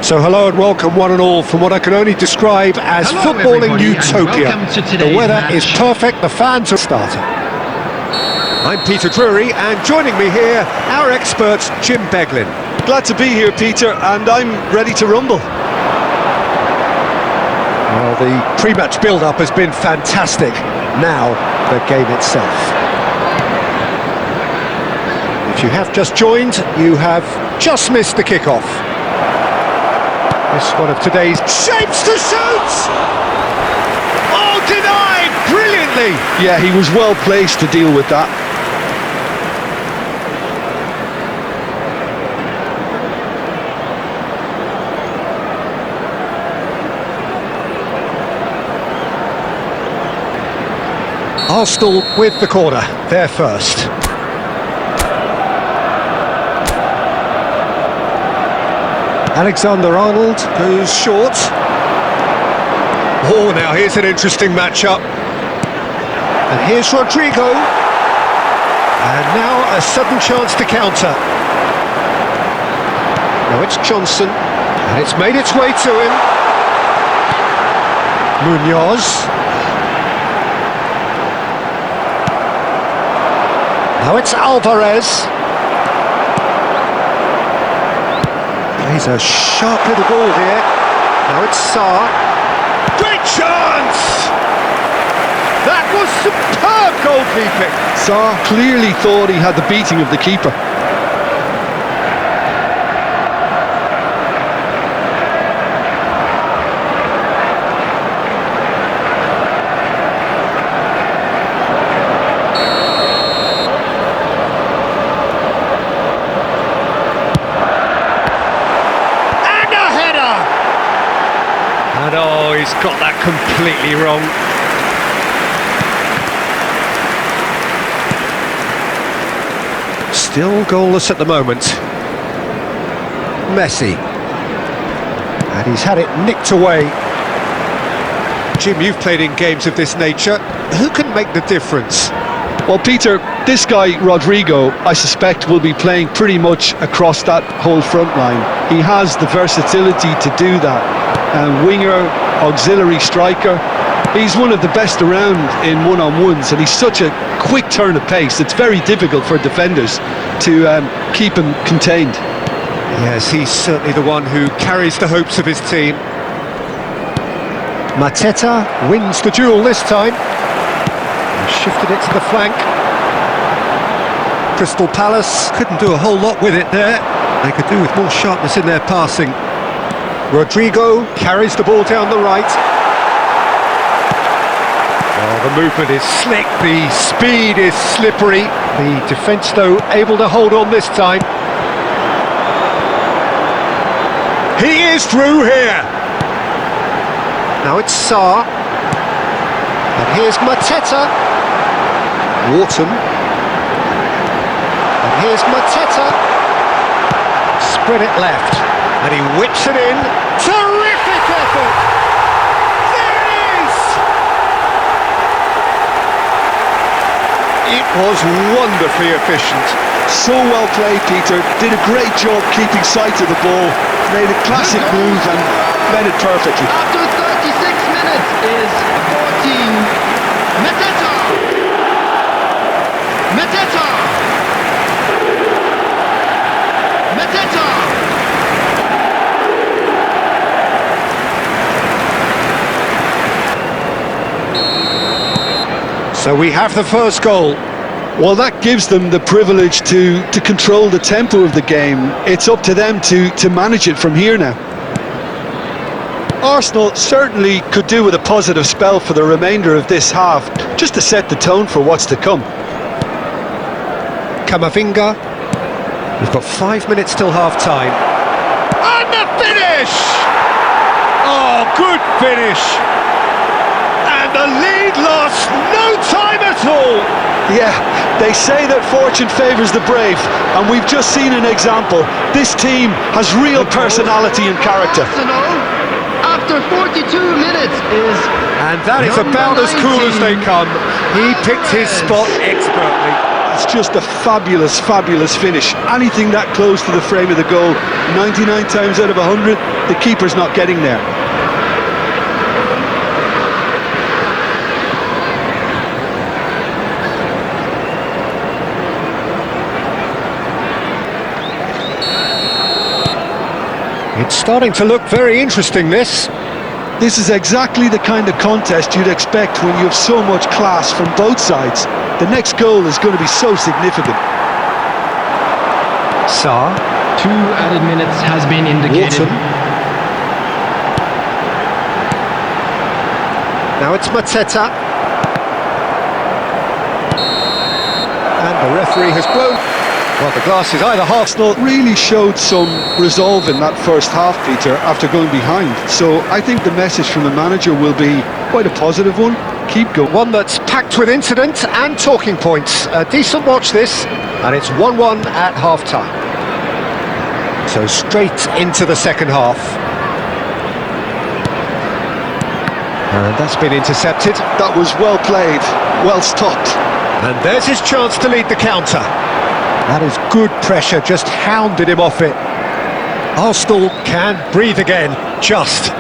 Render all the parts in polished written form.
So hello and welcome one and all from what I can only describe as Hello footballing everybody, utopia. and welcome to The today's weather match. is perfect, the fans are starting. I'm Peter Drury and joining me here, our expert Jim Beglin. Glad to be here, Peter, and I'm ready to rumble. Well, the pre-match build-up has been fantastic. Now, the game itself. If you have just joined, you have just missed the kick-off. This is one of today's shapes to shoot! Oh, denied brilliantly! Yeah, he was well placed to deal with that. Arsenal with the corner, they're first. Alexander-Arnold goes short. Oh, now here's an interesting matchup. And here's Rodrigo. And now a sudden chance to counter. Now it's Johnson. And it's made its way to him. Munoz. Now it's Alvarez. He's a sharp little ball here. Now it's Sarr. Great chance! That was superb goalkeeping. Sarr clearly thought he had the beating of the keeper. And oh, he's got that completely wrong. Still goalless at the moment. Messi. And he's had it nicked away. Jim, you've played in games of this nature. Who can make the difference? Well, Peter, this guy, Rodrigo, I suspect will be playing pretty much across that whole front line. He has the versatility to do that. Winger, auxiliary striker. He's one of the best around in one-on-ones, and he's such a quick turn of pace. It's very difficult for defenders to keep him contained. Yes, he's certainly the one who carries the hopes of his team. Mateta wins the duel this time. Shifted it to the flank. Crystal Palace couldn't do a whole lot with it there. They could do with more sharpness in their passing. Rodrigo carries the ball down the right. Oh, the movement is slick, the speed is slippery. The defence, though, able to hold on this time. He is through here. Now it's Sarr. And here's Mateta. Wharton. And here's Mateta. Spread it left. And he whips it in. Terrific effort! There it is! It was wonderfully efficient. So well played, Peter. Did a great job keeping sight of the ball. Made a classic move and made it perfectly. After 36 minutes is 14. Mateta! Mateta! Mateta! So we have the first goal. Well, that gives them the privilege to control the tempo of the game. It's up to them to manage it from here now. Arsenal certainly could do with a positive spell for the remainder of this half, just to set the tone for what's to come. Camavinga. We've got 5 minutes till half-time. And the finish! Oh, good finish! And the lead lost no time at all! Yeah, they say that fortune favours the brave, and we've just seen an example. This team has real personality and character. Arsenal, after 42 minutes, is... And that is Number about as cool as they 19, come. He picked his spot expertly. That's just a fabulous, fabulous finish. Anything that close to the frame of the goal, 99 times out of 100, the keeper's not getting there. It's starting to look very interesting, this. This is exactly the kind of contest you'd expect when you have so much class from both sides. The next goal is going to be so significant. Sarr. 2 added minutes has been indicated. Wharton. Now it's Mateta. And the referee has blown. Well, the glass is either half. Arsenal really showed some resolve in that first half, Peter, after going behind. So I think the message from the manager will be quite a positive one. Keep going. One that's packed with incident and talking points. A decent watch, this. And it's 1-1 at half-time. So straight into the second half. And that's been intercepted. That was well played, well stopped. And there's his chance to lead the counter. That is good pressure, just hounded him off it. Arsenal can breathe again, just.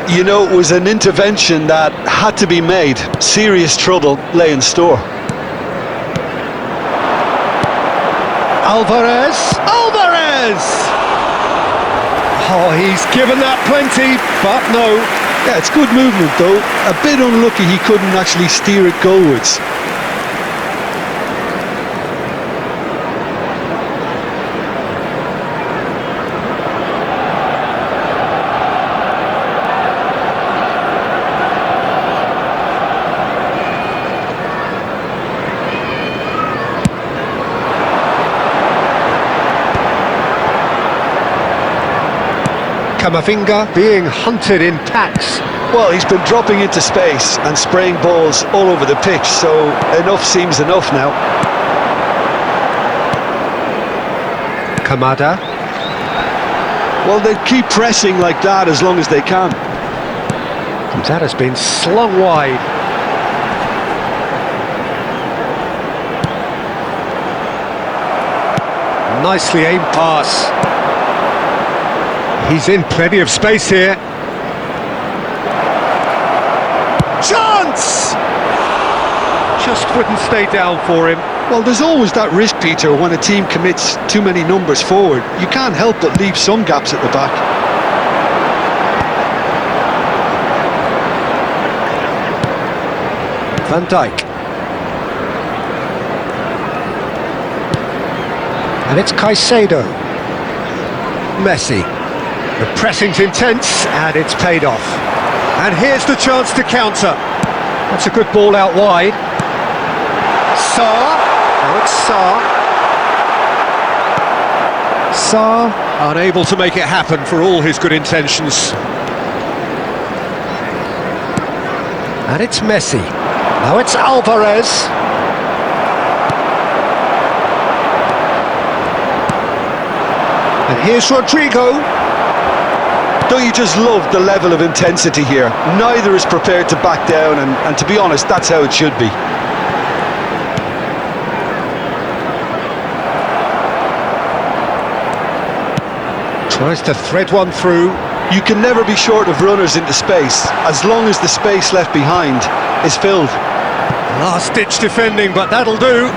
You know, it was an intervention that had to be made. Serious trouble lay in store. Alvarez! Alvarez! Oh, he's given that plenty, but no. Yeah, it's good movement though. A bit unlucky he couldn't actually steer it goalwards. Camavinga being hunted in packs. Well, he's been dropping into space and spraying balls all over the pitch, so enough seems enough now. Kamada. Well, they keep pressing like that as long as they can. That has been slung wide. Nicely aimed pass. He's in plenty of space here. Chance! Just wouldn't stay down for him. Well, there's always that risk, Peter, when a team commits too many numbers forward. You can't help but leave some gaps at the back. Van Dijk. And it's Caicedo. Messi. The pressing's intense, and it's paid off. And here's the chance to counter. That's a good ball out wide. Sarr. Now it's Sarr. Sarr, unable to make it happen for all his good intentions. And it's Messi. Now it's Alvarez. And here's Rodrigo. Don't you just love the level of intensity here? Neither is prepared to back down, and to be honest, that's how it should be. Tries to thread one through. You can never be short of runners into space, as long as the space left behind is filled. Last-ditch defending, but that'll do.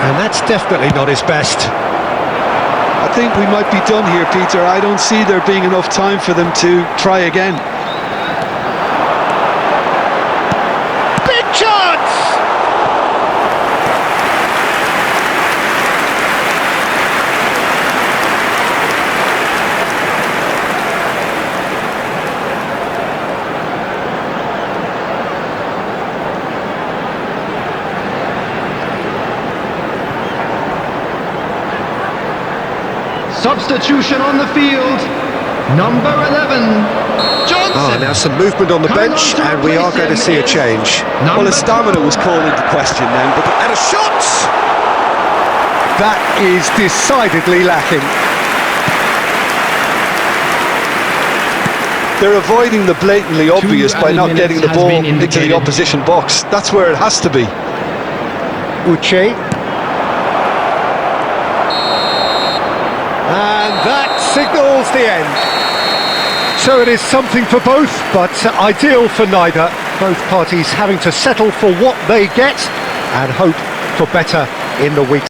And that's definitely not his best. I think we might be done here, Peter. I don't see there being enough time for them to try again. Big chance! Substitution on the field. Number 11, Johnson. Oh, now some movement on the bench, and we are going to see a change. Well, his stamina was called into question then, but And a shot! That is decidedly lacking. They're avoiding the blatantly obvious by not getting the has ball been into indicated. the opposition box. That's where it has to be. Uche. And that signals the end. So it is something for both, but ideal for neither. Both parties having to settle for what they get and hope for better in the weeks.